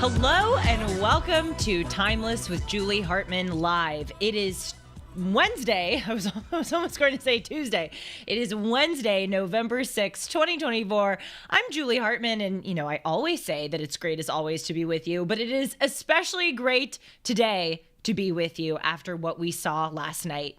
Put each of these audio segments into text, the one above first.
Hello and welcome to Timeless with Julie Hartman Live. It is Wednesday. I was almost going to say Tuesday. It is Wednesday, November 6th, 2024. I'm Julie Hartman, and I always say that it's great as always to be with you, but it is especially great today to be with you after what we saw last night.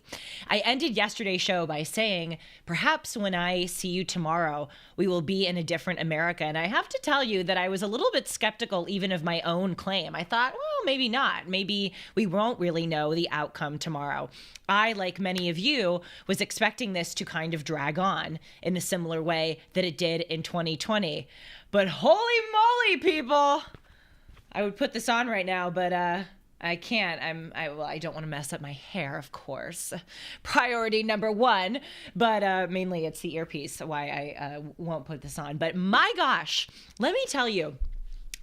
I ended yesterday's show by saying, perhaps when I see you tomorrow, we will be in a different America. And I have to tell you that I was a little bit skeptical even of my own claim. I thought, well, maybe not. Maybe we won't really know the outcome tomorrow. I, like many of you, was expecting this to kind of drag on in a similar way that it did in 2020. But holy moly, people! I would put this on right now, but I can't. I don't want to mess up my hair, of course. Priority number one. But mainly it's the earpiece, why I won't put this on. But my gosh, let me tell you,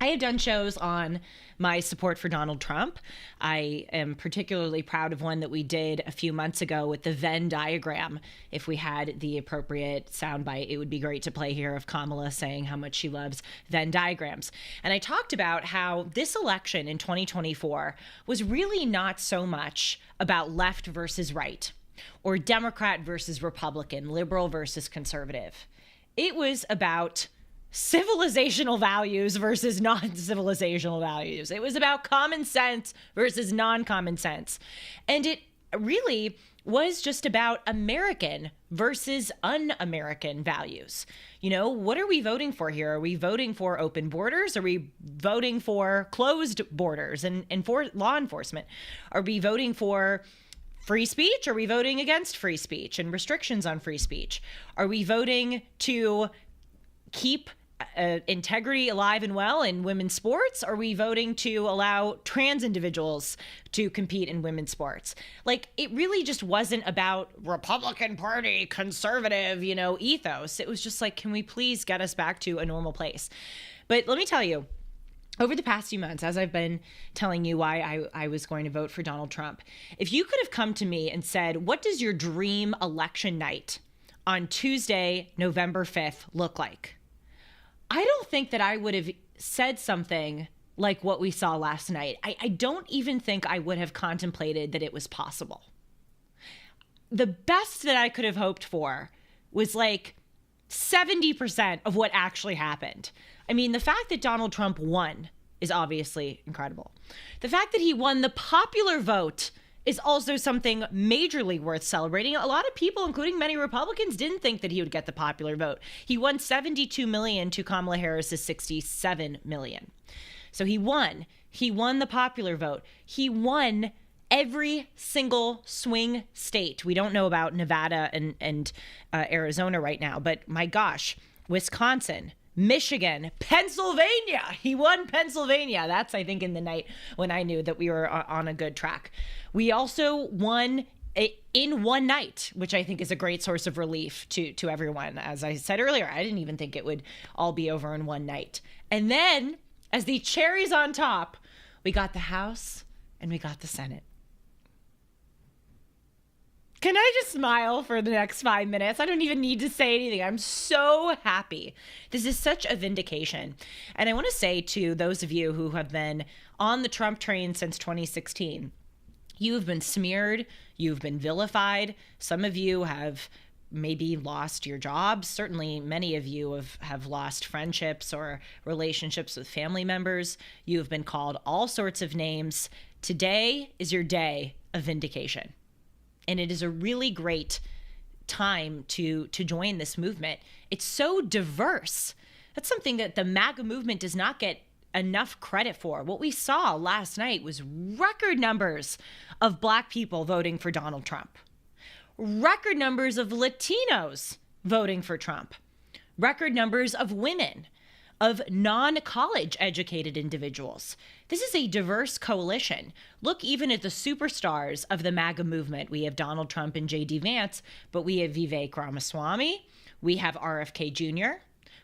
I have done shows on my support for Donald Trump. I am particularly proud of one that we did a few months ago with the Venn diagram. If we had the appropriate soundbite, it would be great to play here of Kamala saying how much she loves Venn diagrams. And I talked about how this election in 2024 was really not so much about left versus right, or Democrat versus Republican, liberal versus conservative. It was about civilizational values versus non-civilizational values. It was about common sense versus non-common sense. And it really was just about American versus un-American values. What are we voting for here? Are we voting for open borders? Are we voting for closed borders and for law enforcement? Are we voting for free speech? Are we voting against free speech and restrictions on free speech? Are we voting to keep integrity alive and well in women's sports? Are we voting to allow trans individuals to compete in women's sports? It really just wasn't about Republican Party, conservative, ethos. It was just can we please get us back to a normal place? But let me tell you, over the past few months, as I've been telling you why I was going to vote for Donald Trump, if you could have come to me and said, what does your dream election night on Tuesday, November 5th look like? I don't think that I would have said something like what we saw last night. I don't even think I would have contemplated that it was possible. The best that I could have hoped for was 70% of what actually happened. I mean, the fact that Donald Trump won is obviously incredible. The fact that he won the popular vote is also something majorly worth celebrating. A lot of people, including many Republicans, didn't think that he would get the popular vote. He won 72 million to Kamala Harris's 67 million. So he won. He won the popular vote. He won every single swing state. We don't know about Nevada and Arizona right now, but my gosh, Wisconsin, Michigan, Pennsylvania. He won Pennsylvania. That's, I think, in the night when I knew that we were on a good track. We also won in one night, which I think is a great source of relief to everyone. As I said earlier, I didn't even think it would all be over in one night. And then, as the cherries on top, we got the House and we got the Senate. Can I just smile for the next 5 minutes? I don't even need to say anything. I'm so happy. This is such a vindication. And I want to say to those of you who have been on the Trump train since 2016, you have been smeared, you've been vilified. Some of you have maybe lost your jobs. Certainly many of you have lost friendships or relationships with family members. You have been called all sorts of names. Today is your day of vindication. And it is a really great time to join this movement. It's so diverse. That's something that the MAGA movement does not get enough credit for. What we saw last night was record numbers of Black people voting for Donald Trump, record numbers of Latinos voting for Trump, record numbers of women, of non-college educated individuals. This is a diverse coalition. Look even at the superstars of the MAGA movement. We have Donald Trump and J.D. Vance, but we have Vivek Ramaswamy. We have RFK Jr.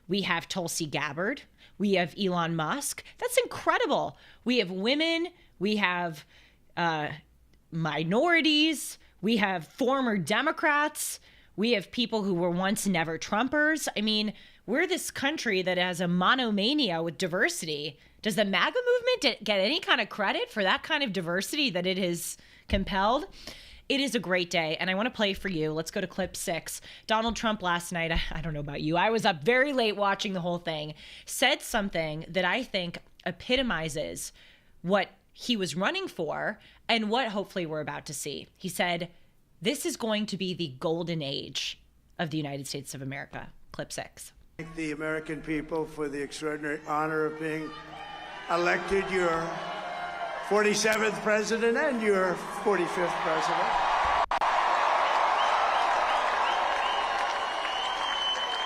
We have Tulsi Gabbard. We have Elon Musk. That's incredible. We have women. We have minorities. We have former Democrats. We have people who were once never Trumpers. I mean, we're this country that has a monomania with diversity. Does the MAGA movement get any kind of credit for that kind of diversity that it has compelled? It is a great day, and I want to play for you. Let's go to clip 6. Donald Trump last night, I don't know about you, I was up very late watching the whole thing, said something that I think epitomizes what he was running for and what hopefully we're about to see. He said, this is going to be the golden age of the United States of America. Clip 6. Thank the American people for the extraordinary honor of being elected your 47th president and your 45th president.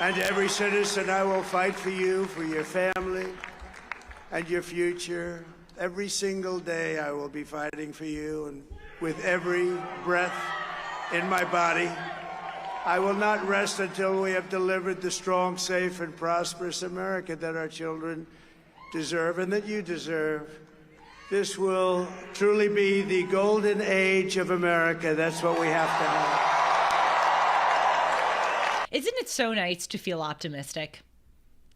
And to every citizen, I will fight for you, for your family, and your future. Every single day, I will be fighting for you, and with every breath in my body, I will not rest until we have delivered the strong, safe, and prosperous America that our children deserve and that you deserve. This will truly be the golden age of America. That's what we have to have. Isn't it so nice to feel optimistic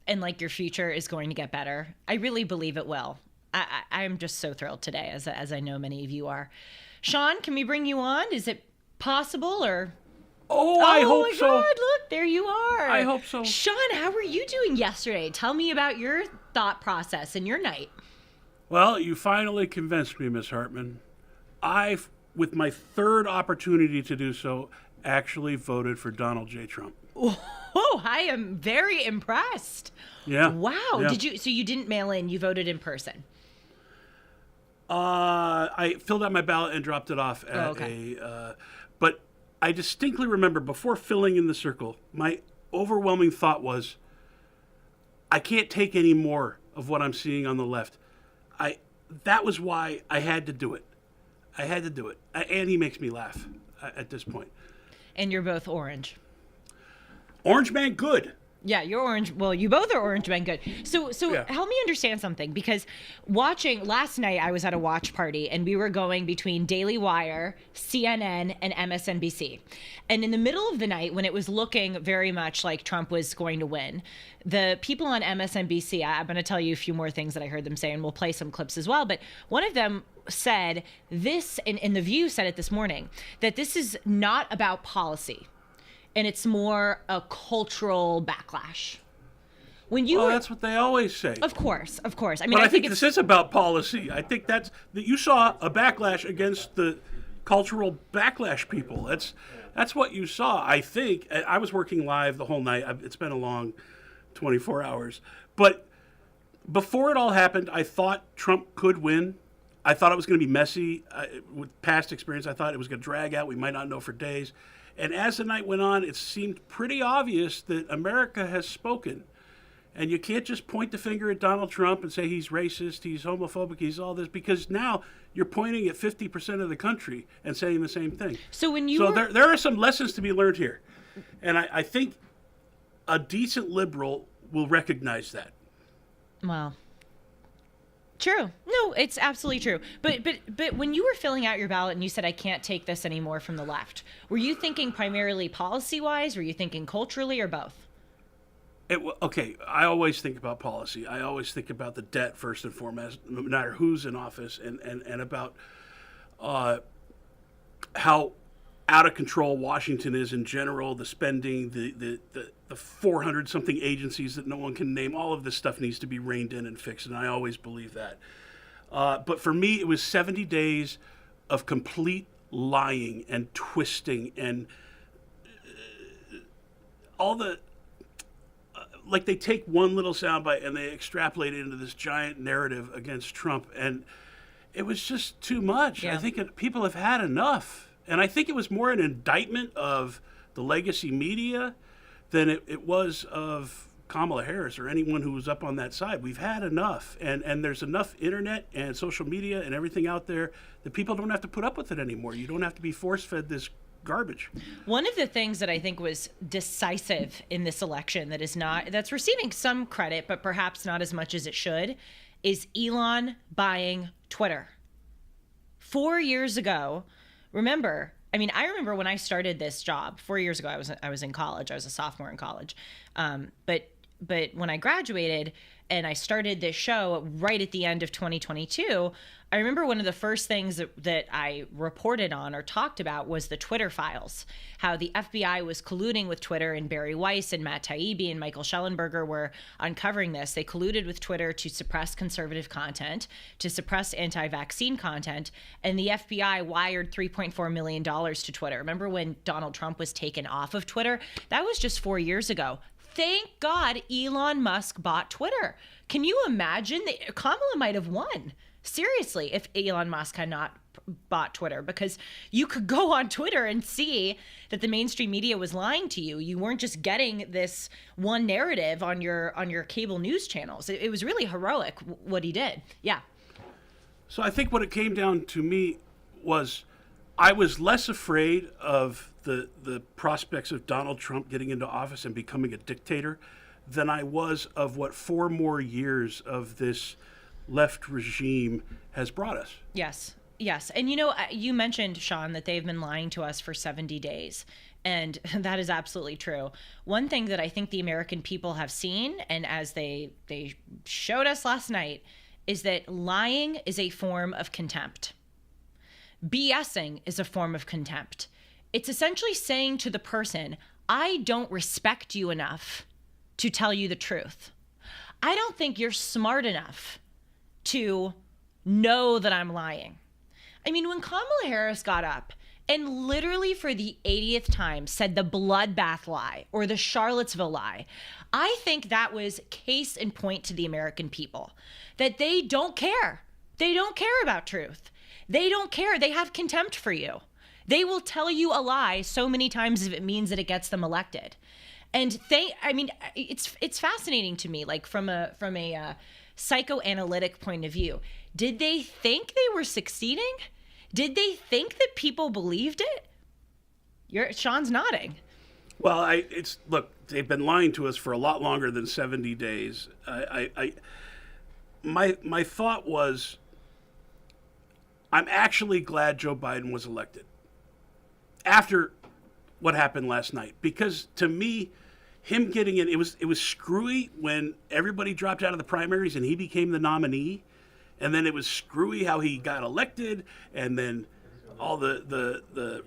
and like your future is going to get better? I really believe it will. I'm just so thrilled today, as I know many of you are. Sean, can we bring you on? Is it possible or... I hope so. Oh my God, look, there you are. I hope so. Sean, how were you doing yesterday? Tell me about your thought process and your night. Well, you finally convinced me, Miss Hartman. I, with my third opportunity to do so, actually voted for Donald J. Trump. Oh, I am very impressed. Yeah. Wow. Yeah. So you didn't mail in, you voted in person? I filled out my ballot and dropped it off at but I distinctly remember before filling in the circle, my overwhelming thought was, I can't take any more of what I'm seeing on the left. That was why I had to do it. I had to do it. And he makes me laugh at this point. And you're both orange. Orange man, good. Yeah, you're orange. Well, you both are orange men. Good. So Yeah. help me understand something, because watching last night, I was at a watch party and we were going between Daily Wire, CNN, and MSNBC. And in the middle of the night, when it was looking very much like Trump was going to win, the people on MSNBC, I'm going to tell you a few more things that I heard them say, and we'll play some clips as well. But one of them said this, and The View said it this morning, that this is not about policy. And it's more a cultural backlash. When you that's what they always say. Of course. I mean, But I think this is about policy. I think that you saw a backlash against the cultural backlash people. That's what you saw. I think I was working live the whole night. It's been a long 24 hours. But before it all happened, I thought Trump could win. I thought it was going to be messy. With past experience, I thought it was going to drag out. We might not know for days. And as the night went on, it seemed pretty obvious that America has spoken. And you can't just point the finger at Donald Trump and say he's racist, he's homophobic, he's all this, because now you're pointing at 50% of the country and saying the same thing. So there are some lessons to be learned here. And I think a decent liberal will recognize that. Well, true. No, it's absolutely true. But when you were filling out your ballot and you said, I can't take this anymore from the left, were you thinking primarily policy-wise? Were you thinking culturally, or both? Okay, I always think about policy. I always think about the debt first and foremost, no matter who's in office, and about how out of control Washington is in general, the spending, the 400-something agencies that no one can name. All of this stuff needs to be reined in and fixed, and I always believe that. But for me, it was 70 days of complete lying and twisting and all the... like they take one little soundbite and they extrapolate it into this giant narrative against Trump, and it was just too much. Yeah. I think people have had enough. And I think it was more an indictment of the legacy media than it was of Kamala Harris or anyone who was up on that side. We've had enough. And there's enough internet and social media and everything out there that people don't have to put up with it anymore. You don't have to be force-fed this garbage. One of the things that I think was decisive in this election that's receiving some credit, but perhaps not as much as it should, is Elon buying Twitter. 4 years ago, I remember when I started this job 4 years ago. I was in college. I was a sophomore in college. But but when I graduated and I started this show right at the end of 2022, I remember one of the first things that I reported on or talked about was the Twitter files, how the FBI was colluding with Twitter, and Barry Weiss and Matt Taibbi and Michael Schellenberger were uncovering this. They colluded with Twitter to suppress conservative content, to suppress anti-vaccine content, and the FBI wired $3.4 million to Twitter. Remember when Donald Trump was taken off of Twitter? That was just 4 years ago. Thank God Elon Musk bought Twitter. Can you imagine that Kamala might have won? Seriously, if Elon Musk had not bought Twitter, because you could go on Twitter and see that the mainstream media was lying to you. You weren't just getting this one narrative on your cable news channels. It was really heroic what he did. Yeah. So I think what it came down to me was I was less afraid of the prospects of Donald Trump getting into office and becoming a dictator than I was of what 4 more years of this left regime has brought us. Yes. And you mentioned, Sean, that they've been lying to us for 70 days. And that is absolutely true. One thing that I think the American people have seen, and as they showed us last night, is that lying is a form of contempt. BSing is a form of contempt. It's essentially saying to the person, I don't respect you enough to tell you the truth. I don't think you're smart enough to know that I'm lying. I mean, when Kamala Harris got up and literally for the 80th time said the bloodbath lie or the Charlottesville lie, I think that was case in point to the American people, that they don't care. They don't care about truth. They don't care. They have contempt for you. They will tell you a lie so many times if it means that it gets them elected. And it's fascinating to me, like from a psychoanalytic point of view. Did they think they were succeeding? Did they think that people believed it? Sean's nodding. Well, look, they've been lying to us for a lot longer than 70 days. My thought was, I'm actually glad Joe Biden was elected after what happened last night, because to me, him getting in, it was screwy when everybody dropped out of the primaries and he became the nominee, and then it was screwy how he got elected, and then all the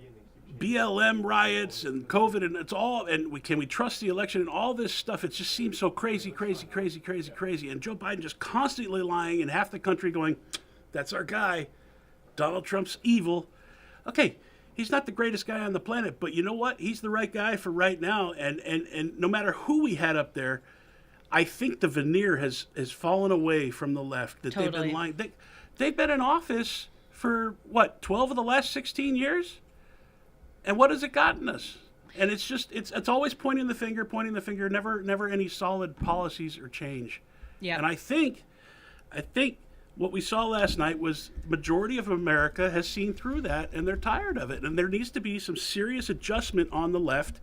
BLM riots and COVID, and it's all, and can we trust the election and all this stuff? It just seems so crazy, and Joe Biden just constantly lying, and half the country going, that's our guy. Donald Trump's evil. Okay, he's not the greatest guy on the planet, but you know what? He's the right guy for right now. And no matter who we had up there, I think the veneer has fallen away from the left. That Totally. They've been lying. They've been in office for, 12 of the last 16 years? And what has it gotten us? And it's just, it's always pointing the finger, never any solid policies or change. Yeah. And I think what we saw last night was majority of America has seen through that, and they're tired of it. And there needs to be some serious adjustment on the left.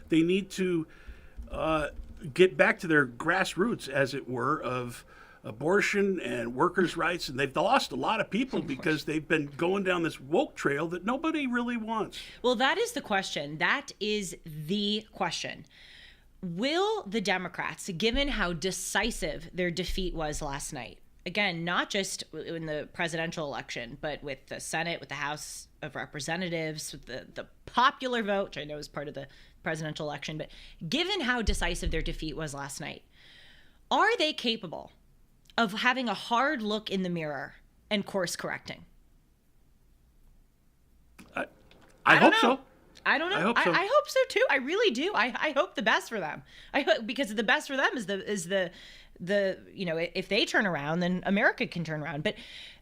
They need to get back to their grassroots, as it were, of abortion and workers' rights. And they've lost a lot of people because they've been going down this woke trail that nobody really wants. Well, that is the question. That is the question. Will the Democrats, given how decisive their defeat was last night, again, not just in the presidential election, but with the Senate, with the House of Representatives, with the popular vote, which I know is part of the presidential election, but given how decisive their defeat was last night, are they capable of having a hard look in the mirror and course correcting? I hope so. I don't know. I hope so. I hope so too. I really do. I hope the best for them. I hope, because the best for them is the if they turn around, then America can turn around. But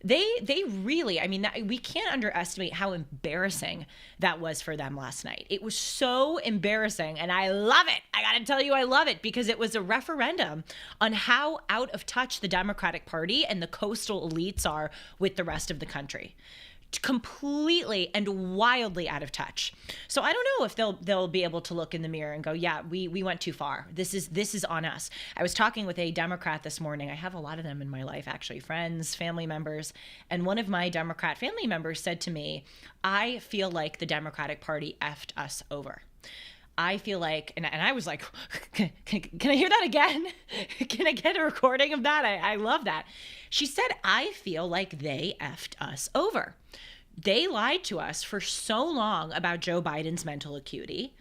they really, we can't underestimate how embarrassing that was for them last night. It was so embarrassing, and I love it. I got to tell you, I love it, because it was a referendum on how out of touch the Democratic Party and the coastal elites are with the rest of the country. Completely and wildly out of touch. So I don't know if they'll be able to look in the mirror and go, yeah, we went too far. This is on us. I was talking with a Democrat this morning. I have a lot of them in my life, actually, friends, family members. And one of my Democrat family members said to me, I feel like the Democratic Party effed us over. I feel like, and I was like, can I hear that again? Can I get a recording of that? I love that. She said, I feel like they effed us over. They lied to us for so long about Joe Biden's mental acuity,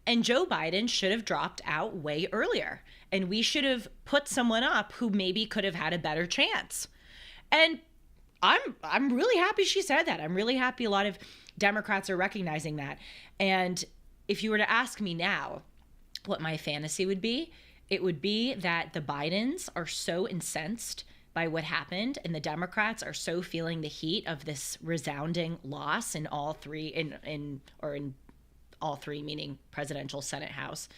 and Joe Biden should have dropped out way earlier. And we should have put someone up who maybe could have had a better chance. And I'm really happy she said that. I'm really happy a lot of Democrats are recognizing that. And if you were to ask me now what my fantasy would be, it would be that the Bidens are so incensed by what happened, and the Democrats are so feeling the heat of this resounding loss in all three, in all three, meaning presidential, Senate, House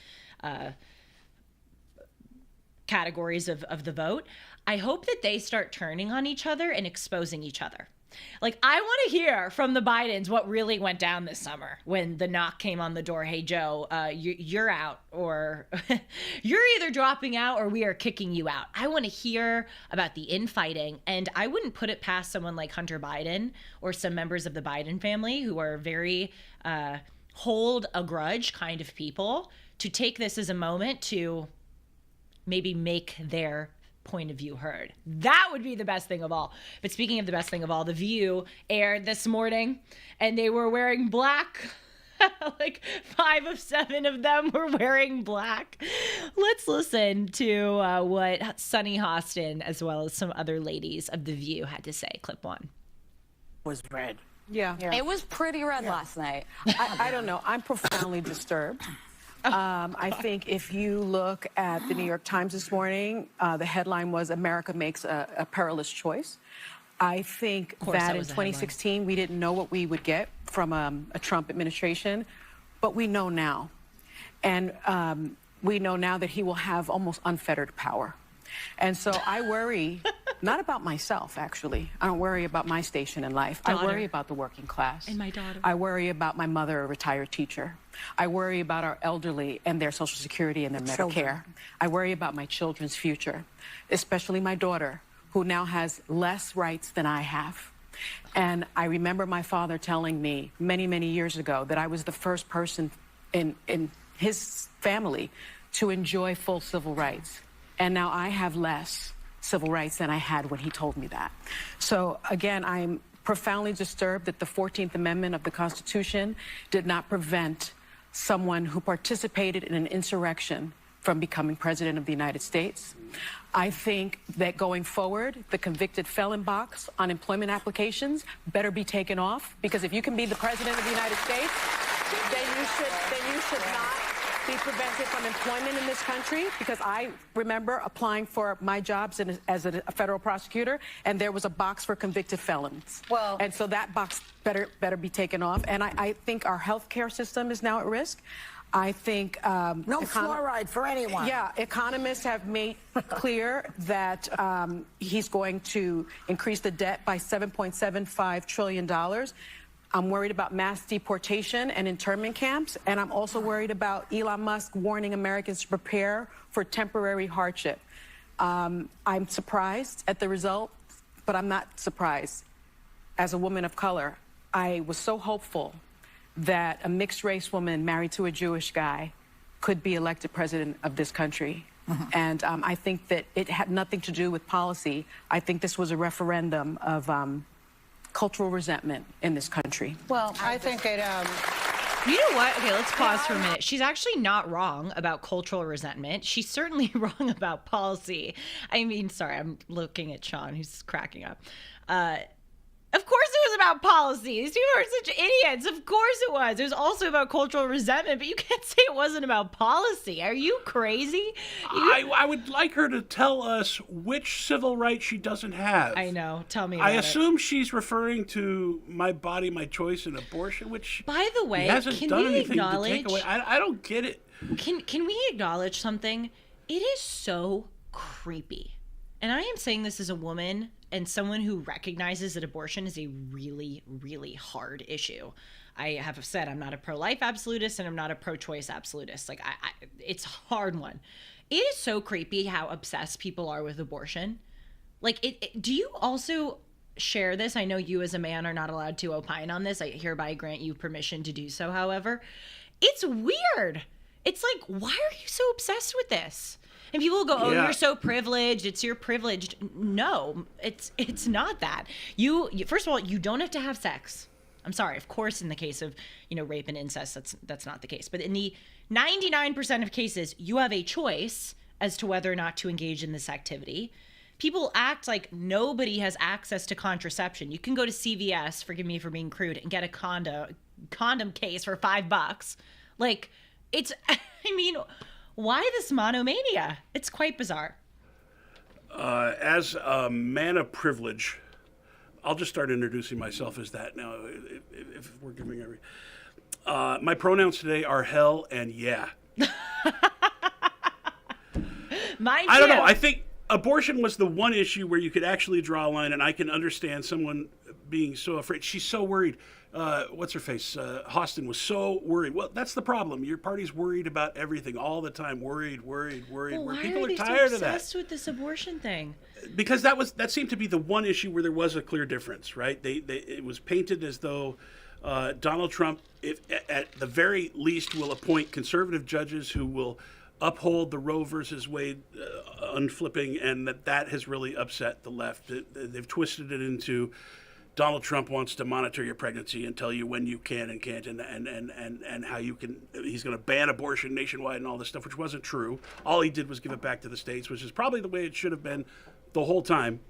categories of the vote. I hope that they start turning on each other and exposing each other. Like, I want to hear from the Bidens what really went down this summer when the knock came on the door. Hey, Joe, you're out, or you're either dropping out or we are kicking you out. I want to hear about the infighting, and I wouldn't put it past someone like Hunter Biden or some members of the Biden family who are very hold a grudge kind of people to take this as a moment to maybe make their point of view heard. That would be the best thing of all. But speaking of the best thing of all, The View aired this morning and they were wearing black. Like 5 of 7 of them were wearing black. Let's listen to what Sunny Hostin, as well as some other ladies of The View, had to say. Clip 1. Was red. Yeah. It was pretty red last night. I don't know. I'm profoundly disturbed. I think if you look at the New York Times this morning, the headline was America makes a perilous choice. I think that in 2016, we didn't know what we would get from a Trump administration, but we know now. And we know now that he will have almost unfettered power. And so I worry, not about myself, actually. I don't worry about my station in life. I worry about the working class. And my daughter. I worry about my mother, a retired teacher. I worry about our elderly and their Social Security and their Medicare. I worry about my children's future, especially my daughter, who now has less rights than I have. And I remember my father telling me many, many years ago that I was the first person in his family to enjoy full civil rights. And now I have less civil rights than I had when he told me that. So again, I'm profoundly disturbed that the 14th Amendment of the Constitution did not prevent someone who participated in an insurrection from becoming president of the United States. I think that going forward, the convicted felon box on employment applications better be taken off, because if you can be the president of the United States, then you should not be prevented from employment in this country, because I remember applying for my jobs as a federal prosecutor, and there was a box for convicted felons. Well, and so that box better be taken off. And I think our healthcare system is now at risk. I think no fluoride for anyone. Yeah, economists have made clear that he's going to increase the debt by $7.75 trillion. I'm worried about mass deportation and internment camps, and I'm also worried about Elon Musk warning Americans to prepare for temporary hardship. I'm surprised at the result, but I'm not surprised. As a woman of color, I was so hopeful that a mixed-race woman married to a Jewish guy could be elected president of this country. And I think that it had nothing to do with policy. I think this was a referendum of cultural resentment in this country. Well, I think it... You know what? Okay, let's pause for a minute. She's actually not wrong about cultural resentment. She's certainly wrong about policy. I mean, sorry, I'm looking at Sean, who's cracking up. Of course it was about policy. These people are such idiots. Of course it was. It was also about cultural resentment, but you can't say it wasn't about policy. Are you crazy? I would like her to tell us which civil right she doesn't have. I know. Tell me about I assume she's referring to my body, my choice, and abortion, which by the way, he hasn't can done we anything acknowledge, to take away. I don't get it. Can we acknowledge something? It is so creepy. And I am saying this as a woman and someone who recognizes that abortion is a really, really hard issue. I have said I'm not a pro-life absolutist and I'm not a pro-choice absolutist. Like, it's a hard one. It is so creepy how obsessed people are with abortion. Like, do you also share this? I know you as a man are not allowed to opine on this. I hereby grant you permission to do so, however. It's weird. It's like, why are you so obsessed with this? And people will go, oh, you're so privileged. It's your privileged. No, it's not that. You first of all, you don't have to have sex. I'm sorry. Of course, in the case of, rape and incest, that's not the case. But in the 99% of cases, you have a choice as to whether or not to engage in this activity. People act like nobody has access to contraception. You can go to CVS, forgive me for being crude, and get a condom case for $5. Like, why this monomania? It's quite bizarre. As a man of privilege, I'll just start introducing myself as that now, if we're giving every... my pronouns today are hell and yeah. Mine too. I don't know. I think abortion was the one issue where you could actually draw a line, and I can understand someone being so afraid. She's so worried. What's her face? Hostin was so worried. Well, that's the problem. Your party's worried about everything all the time. Worried. Well, People why are they tired so of that. obsessed with this abortion thing? Because that seemed to be the one issue where there was a clear difference, right? It was painted as though Donald Trump, if at the very least, will appoint conservative judges who will uphold the Roe versus Wade unflipping, and that has really upset the left. They've twisted it into Donald Trump wants to monitor your pregnancy and tell you when you can and can't, and how you can. He's going to ban abortion nationwide and all this stuff, which wasn't true. All he did was give it back to the states, which is probably the way it should have been the whole time.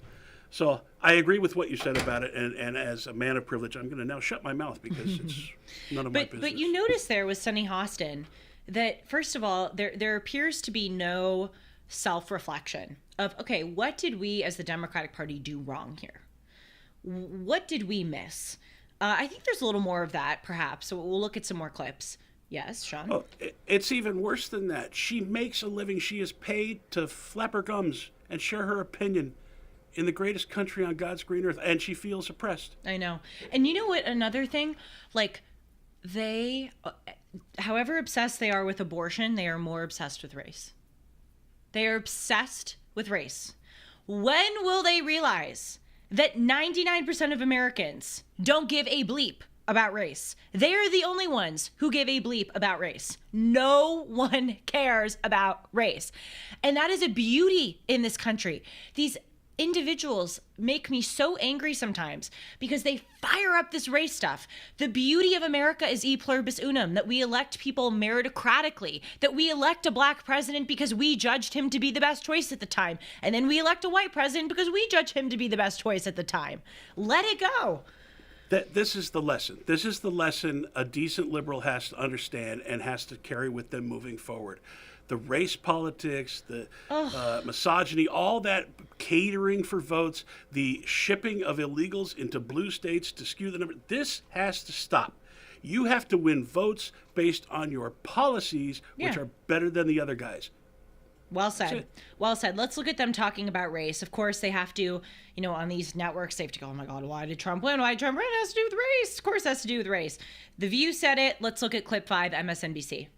So I agree with what you said about it, and as a man of privilege, I'm going to now shut my mouth because it's none of my business. But you notice there with Sunny Hostin that, first of all, there appears to be no self-reflection of, okay, what did we as the Democratic Party do wrong here? What did we miss? I think there's a little more of that, perhaps. So we'll look at some more clips. Yes, Sean? Oh, it's even worse than that. She makes a living. She is paid to flap her gums and share her opinion in the greatest country on God's green earth, and she feels oppressed. I know. And you know what? Another thing, like, they, however obsessed they are with abortion, they are more obsessed with race. They are obsessed with race. When will they realize that 99% of Americans don't give a bleep about race? They are the only ones who give a bleep about race. No one cares about race. And that is a beauty in this country. These individuals make me so angry sometimes because they fire up this race stuff. The beauty of America is e pluribus unum, that we elect people meritocratically, that we elect a black president because we judged him to be the best choice at the time, and then we elect a white president because we judge him to be the best choice at the time. Let it go. This is the lesson. This is the lesson a decent liberal has to understand and has to carry with them moving forward. The race politics, the misogyny, all that catering for votes, the shipping of illegals into blue states to skew the number. This has to stop. You have to win votes based on your policies, which are better than the other guys. Well said. Well said. Let's look at them talking about race. Of course, they have to, on these networks, they have to go, oh my God, why did Trump win? Why did Trump win? It has to do with race. Of course, it has to do with race. The View said it. Let's look at clip 5, MSNBC.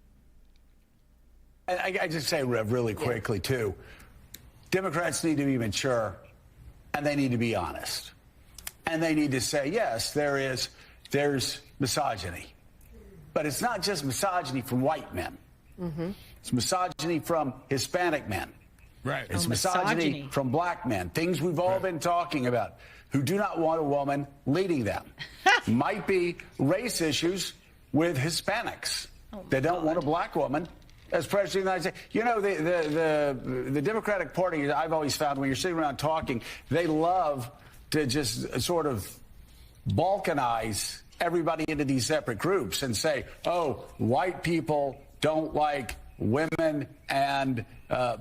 I just say, Rev, really quickly, too. Democrats need to be mature, and they need to be honest. And they need to say, yes, there's misogyny. But it's not just misogyny from white men. Mm-hmm. It's misogyny from Hispanic men. Right. It's misogyny from black men, things we've all been talking about, who do not want a woman leading them. Might be race issues with Hispanics. They don't want a black woman as president of the United States. The Democratic Party, I've always found, when you're sitting around talking, they love to just sort of balkanize everybody into these separate groups and say, oh, white people don't like women and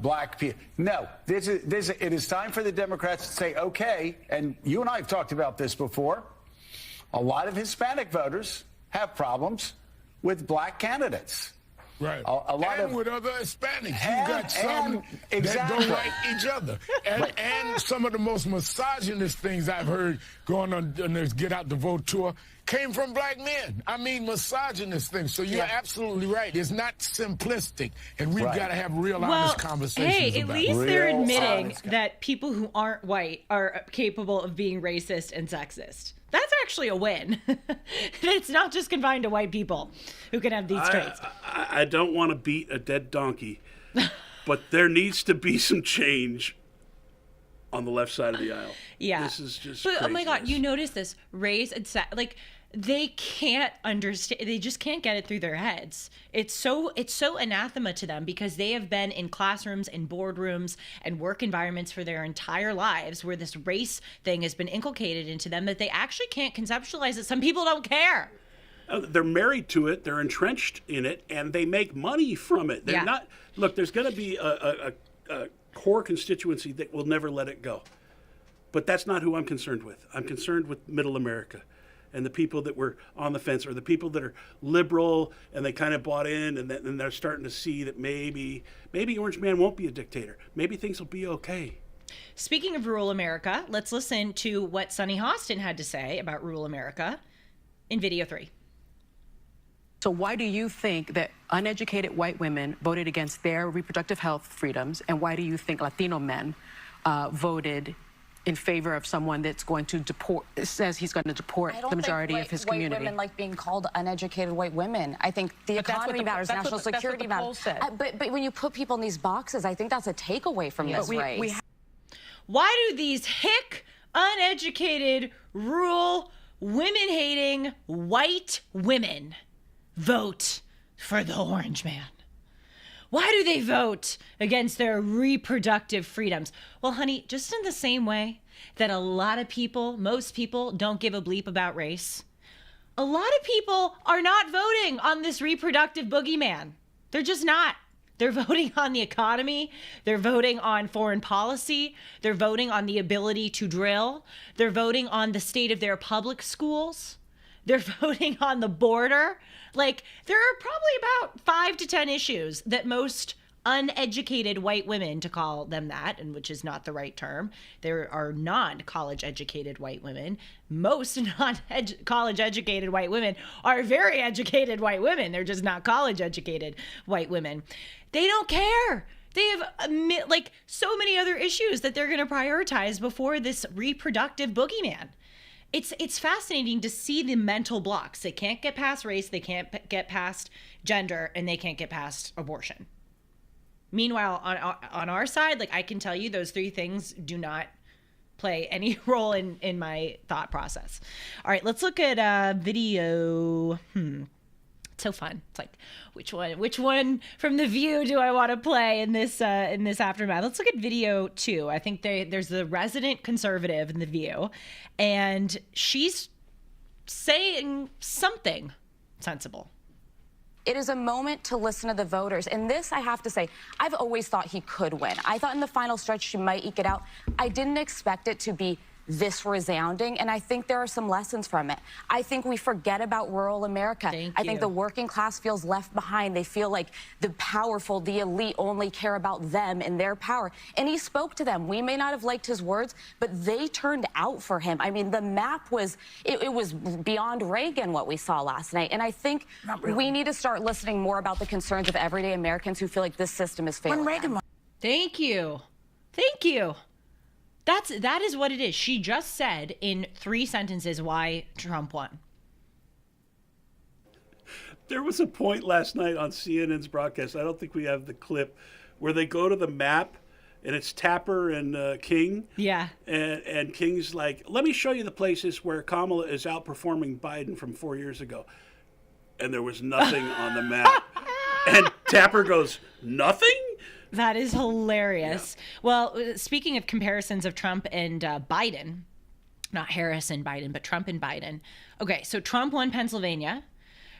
black people. No, it is time for the Democrats to say, okay, and you and I have talked about this before, a lot of Hispanic voters have problems with black candidates. Right. A lot and of, with other Hispanics. You got some that don't like each other. And some of the most misogynist things I've heard going on this Get Out the Vote tour came from black men. I mean, misogynist things. So you're absolutely right. It's not simplistic, and we've got to have real honest conversations hey, at about least it. they're admitting that people who aren't white are capable of being racist and sexist. That's actually a win. It's not just confined to white people who can have these traits. I don't want to beat a dead donkey, but there needs to be some change on the left side of the aisle. Yeah. This is just But, oh my God, craziness. you notice this. Race and sex, like, they can't understand. They just can't get it through their heads. It's so anathema to them because they have been in classrooms and boardrooms and work environments for their entire lives where this race thing has been inculcated into them that they actually can't conceptualize it. Some people don't care. They're married to it, they're entrenched in it, and they make money from it. They're not. Look, there's going to be a core constituency that will never let it go. But that's not who I'm concerned with. I'm concerned with middle America and the people that were on the fence, or the people that are liberal and they kind of bought in, and then they're starting to see that maybe Orange Man won't be a dictator. Maybe things will be okay. Speaking of rural America, let's listen to what Sonny Hostin had to say about rural America in video 3. So why do you think that uneducated white women voted against their reproductive health freedoms, and why do you think Latino men voted in favor of someone that's going to says he's going to deport the majority of his community? White women like being called uneducated white women. I think the economy matters, national security matters. But when you put people in these boxes, I think that's a takeaway from this race. Why do these hick, uneducated, rural, women-hating white women vote for the Orange Man? Why do they vote against their reproductive freedoms? Well, honey, just in the same way that a lot of people, most people, don't give a bleep about race, a lot of people are not voting on this reproductive boogeyman. They're just not. They're voting on the economy. They're voting on foreign policy. They're voting on the ability to drill. They're voting on the state of their public schools. They're voting on the border. Like, there are probably about 5 to 10 issues that most uneducated white women, to call them that, and which is not the right term, there are non-college educated white women. Most non-college educated white women are very educated white women. They're just not college educated white women. They don't care. They have like so many other issues that they're going to prioritize before this reproductive boogeyman. It's fascinating to see the mental blocks. They can't get past race, they can't get past gender, and they can't get past abortion. Meanwhile, on our side, like, I can tell you those 3 things do not play any role in my thought process. All right, let's look at video. It's so fun. It's like, which one from The View do I want to play in this aftermath? Let's look at video 2. I think there's the resident conservative in The View, and she's saying something sensible. It is a moment to listen to the voters. And this, I have to say, I've always thought he could win. I thought in the final stretch she might eke it out. I didn't expect it to be this resounding, and I think there are some lessons from it. I think we forget about rural America. I think the working class feels left behind. They feel like the powerful, the elite only care about them and their power. And he spoke to them. We may not have liked his words, but they turned out for him. I mean, the map was, it was beyond Reagan what we saw last night. And I think we need to start listening more about the concerns of everyday Americans who feel like this system is failing them. Thank you. Thank you. That is what it is. She just said in 3 sentences why Trump won. There was a point last night on CNN's broadcast, I don't think we have the clip, where they go to the map and it's Tapper and King. Yeah. And King's like, let me show you the places where Kamala is outperforming Biden from 4 years ago. And there was nothing on the map. And Tapper goes, nothing? That is hilarious. Yeah. Well, speaking of comparisons of Trump and Biden, not Harris and Biden, but Trump and Biden. Okay, so Trump won Pennsylvania.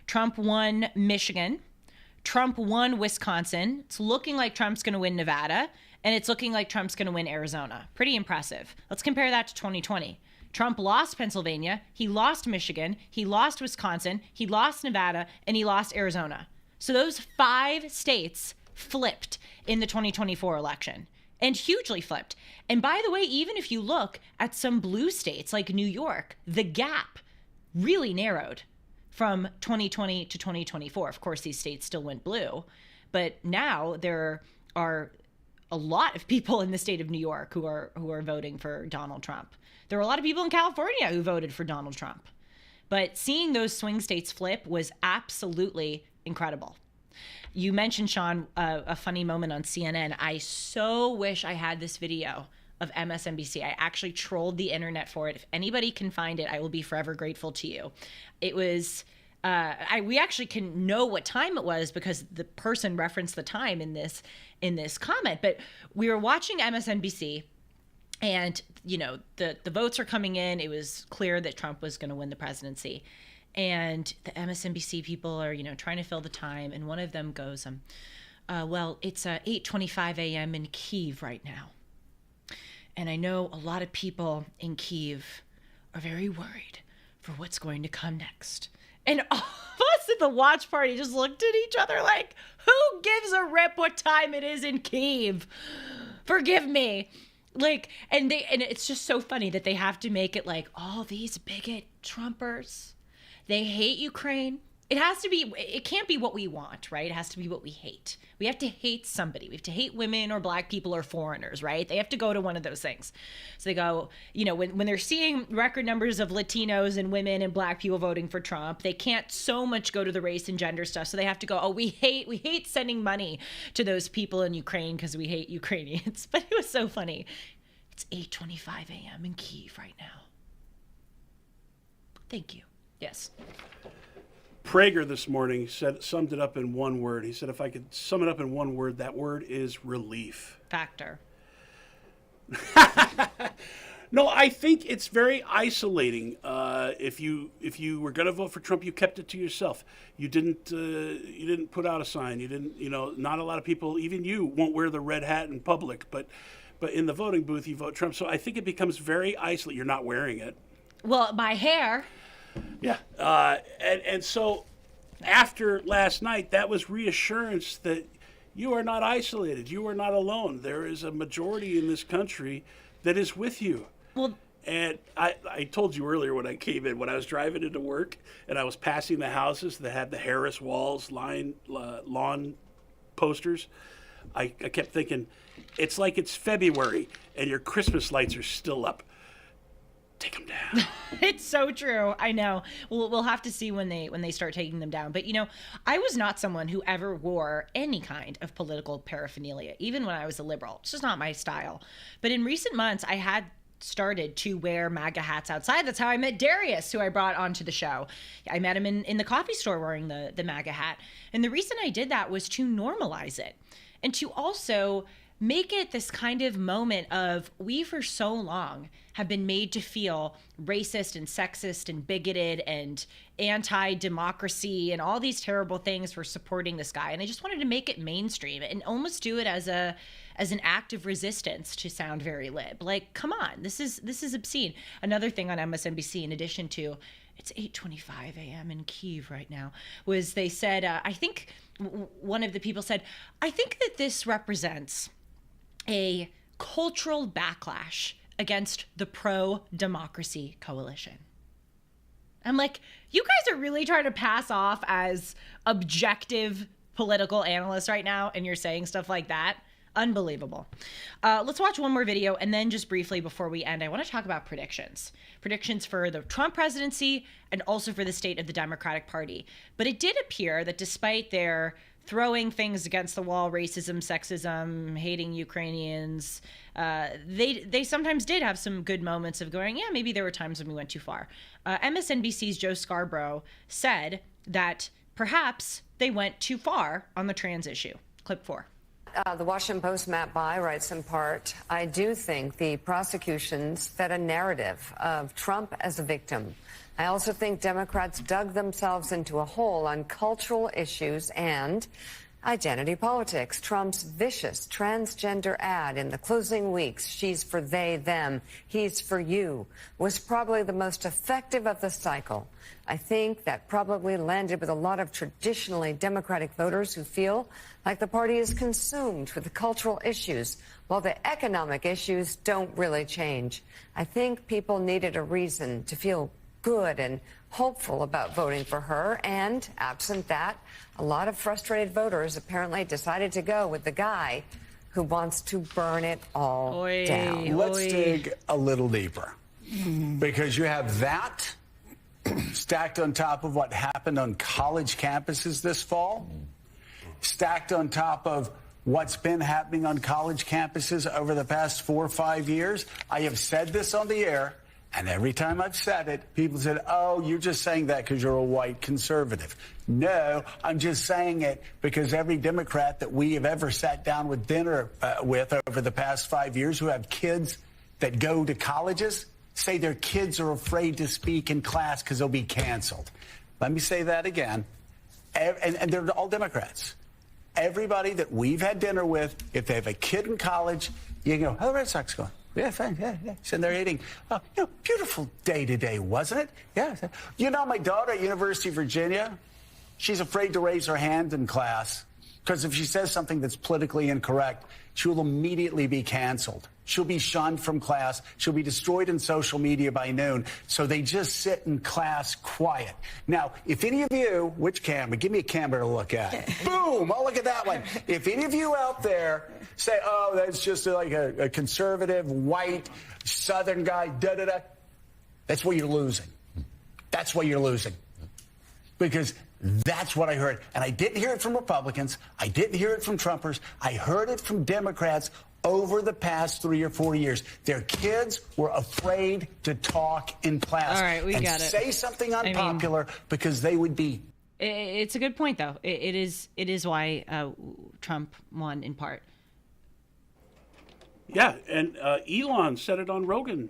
Trump won Michigan. Trump won Wisconsin. It's looking like Trump's going to win Nevada. And it's looking like Trump's going to win Arizona. Pretty impressive. Let's compare that to 2020. Trump lost Pennsylvania. He lost Michigan. He lost Wisconsin. He lost Nevada. And he lost Arizona. So those 5 states flipped in the 2024 election, and hugely flipped. And by the way, even if you look at some blue states like New York, the gap really narrowed from 2020 to 2024. Of course, these states still went blue, but now there are a lot of people in the state of New York who are voting for Donald Trump. There were a lot of people in California who voted for Donald Trump. But seeing those swing states flip was absolutely incredible. You mentioned, Sean, a funny moment on CNN. I so wish I had this video of MSNBC. I actually trolled the internet for it. If anybody can find it, I will be forever grateful to you. It was, we actually can know what time it was because the person referenced the time in this comment. But we were watching MSNBC, and, you know, the votes are coming in. It was clear that Trump was going to win the presidency. And the MSNBC people are, you know, trying to fill the time. And one of them goes, well, it's 8:25 a.m. in Kyiv right now. And I know a lot of people in Kyiv are very worried for what's going to come next. And all of us at the watch party just looked at each other like, who gives a rip what time it is in Kyiv? Forgive me. Like, and it's just so funny that they have to make it like, all these bigot Trumpers, they hate Ukraine. It can't be what we want, right? It has to be what we hate. We have to hate somebody. We have to hate women or black people or foreigners, right? They have to go to one of those things. So they go, you know, when they're seeing record numbers of Latinos and women and black people voting for Trump, they can't so much go to the race and gender stuff. So they have to go, oh, we hate sending money to those people in Ukraine because we hate Ukrainians. But it was so funny. It's 8:25 a.m. in Kyiv right now. Thank you. Yes. Prager this morning summed it up in one word. He said, if I could sum it up in one word, that word is relief. Factor. No, I think it's very isolating. If you were going to vote for Trump, you kept it to yourself. You didn't put out a sign. You didn't, you know, not a lot of people, even you, won't wear the red hat in public. But in the voting booth, you vote Trump. So I think it becomes very isolating. You're not wearing it. Well, my hair. Yeah. And so after last night, that was reassurance that you are not isolated. You are not alone. There is a majority in this country that is with you. Well, and I told you earlier when I came in, when I was driving into work and I was passing the houses that had the Harris Walls lawn posters, I kept thinking, it's like it's February and your Christmas lights are still up. Take them down. It's so true. I know. We'll have to see when they start taking them down. But, you know, I was not someone who ever wore any kind of political paraphernalia, even when I was a liberal. It's just not my style. But in recent months, I had started to wear MAGA hats outside. That's how I met Darius, who I brought onto the show. I met him in the coffee store wearing the MAGA hat. And the reason I did that was to normalize it and to also make it this kind of moment of, we for so long have been made to feel racist and sexist and bigoted and anti-democracy and all these terrible things for supporting this guy. And I just wanted to make it mainstream and almost do it as an act of resistance, to sound very lib. Like, come on, this is obscene. Another thing on MSNBC, in addition to it's 8:25 a.m. in Kyiv right now, was they said, I think one of the people said, I think that this represents a cultural backlash against the pro-democracy coalition. I'm like, you guys are really trying to pass off as objective political analysts right now, and you're saying stuff like that? Unbelievable. Let's watch one more video, and then just briefly before we end, I want to talk about predictions. Predictions for the Trump presidency and also for the state of the Democratic Party. But it did appear that despite their throwing things against the wall, racism, sexism, hating Ukrainians, they sometimes did have some good moments of going, yeah, maybe there were times when we went too far. MSNBC's Joe Scarborough said that perhaps they went too far on the trans issue. Clip 4. The Washington Post, Matt Bai, writes in part, I do think the prosecutions fed a narrative of Trump as a victim. I also think Democrats dug themselves into a hole on cultural issues and identity politics. Trump's vicious transgender ad in the closing weeks, she's for they, them, he's for you, was probably the most effective of the cycle. I think that probably landed with a lot of traditionally Democratic voters who feel like the party is consumed with the cultural issues, while the economic issues don't really change. I think people needed a reason to feel good and hopeful about voting for her. And absent that, a lot of frustrated voters apparently decided to go with the guy who wants to burn it all down. Let's dig a little deeper, because you have that stacked on top of what happened on college campuses this fall, stacked on top of what's been happening on college campuses over the past 4 or 5 years. I have said this on the air, and every time I've said it, people said, oh, you're just saying that because you're a white conservative. No, I'm just saying it because every Democrat that we have ever sat down with dinner with over the past 5 years who have kids that go to colleges say their kids are afraid to speak in class because they'll be canceled. Let me say that again. And they're all Democrats. Everybody that we've had dinner with, if they have a kid in college, you can go, how are the Red Sox going? Yeah, fine, yeah. Sitting there eating. Oh, beautiful day today, wasn't it? Yeah. My daughter at University of Virginia, she's afraid to raise her hand in class because if she says something that's politically incorrect, she will immediately be canceled. She'll be shunned from class. She'll be destroyed in social media by noon. So they just sit in class quiet. Now, if any of you, which camera? Give me a camera to look at. Boom! Oh, look at that one. If any of you out there say, oh, that's just like a conservative, white, Southern guy, da-da-da, that's what you're losing. That's what you're losing. Because that's what I heard. And I didn't hear it from Republicans. I didn't hear it from Trumpers. I heard it from Democrats over the past 3 or 4 years. Their kids were afraid to talk in class. All right, we got it. Say something unpopular because they would be. It's a good point, though. It is why Trump won in part. Yeah, and Elon said it on Rogan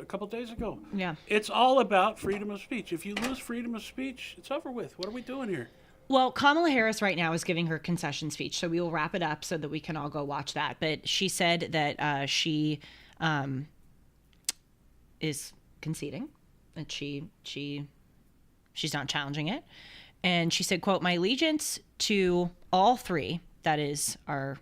a couple days ago. Yeah. It's all about freedom of speech. If you lose freedom of speech, it's over with. What are we doing here? Well, Kamala Harris right now is giving her concession speech, so we will wrap it up so that we can all go watch that. But she said that she is conceding, that she's not challenging it. And she said, quote, my allegiance to all three, that is our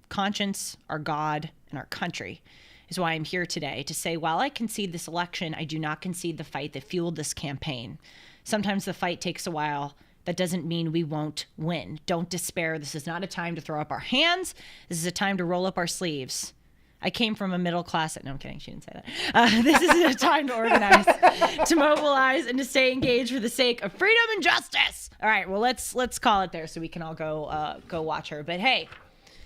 conscience, our God, and our country, is why I'm here today to say, while I concede this election, I do not concede the fight that fueled this campaign. Sometimes the fight takes a while. That doesn't mean we won't win. Don't despair. This is not a time to throw up our hands. This is a time to roll up our sleeves. I came from a middle class. No, I'm kidding. She didn't say that. This is a time to organize, to mobilize, and to stay engaged for the sake of freedom and justice. All right. Well, let's call it there so we can all go watch her. But hey,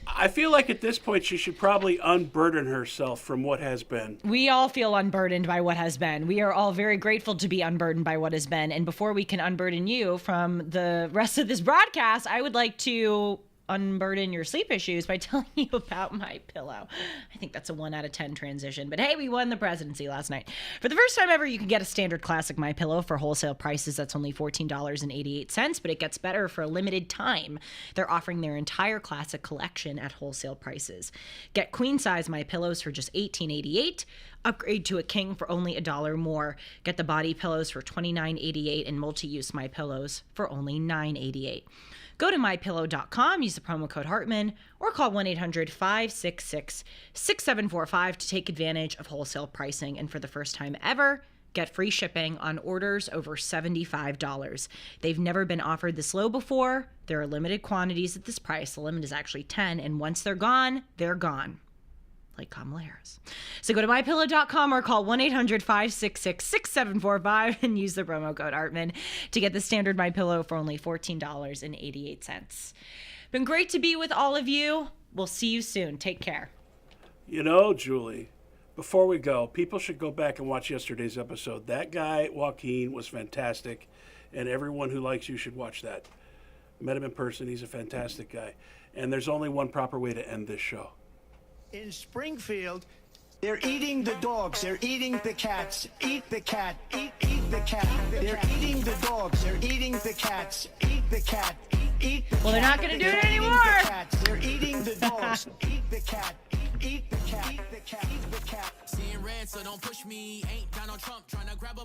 I feel like at this point she should probably unburden herself from what has been. We all feel unburdened by what has been. We are all very grateful to be unburdened by what has been. And before we can unburden you from the rest of this broadcast, I would like to unburden your sleep issues by telling you about My Pillow. I think that's a 1 out of 10 transition, but hey, we won the presidency last night. For the first time ever, you can get a standard classic My Pillow for wholesale prices. That's only $14.88, but it gets better for a limited time. They're offering their entire classic collection at wholesale prices. Get queen size My Pillows for just $18.88. Upgrade to a king for only $1 more. Get the body pillows for $29.88 and multi-use My Pillows for only $9.88. Go to mypillow.com, use the promo code Hartman, or call 1-800-566-6745 to take advantage of wholesale pricing. And for the first time ever, get free shipping on orders over $75. They've never been offered this low before. There are limited quantities at this price. The limit is actually 10, and once they're gone, they're gone. Like Kamala Harris. So go to mypillow.com or call 1-800-566-6745 and use the promo code Hartman to get the standard My Pillow for only $14.88. Been great to be with all of you. We'll see you soon. Take care. You know, Julie, before we go, people should go back and watch yesterday's episode. That guy, Joaquin, was fantastic, and everyone who likes you should watch that. Met him in person. He's a fantastic guy. And there's only one proper way to end this show. In Springfield, they're eating the dogs, they're eating the cats. Eat the cat, eat the cat. They're eating the dogs, they're eating the cats. Eat the cat, eat the cat. Well, they're not going to do it anymore. They're eating the dogs, eat the cat. Eat the cat, eat the cat, eat the cat. Seeing red, so don't push me. Ain't Donald Trump trying to grab a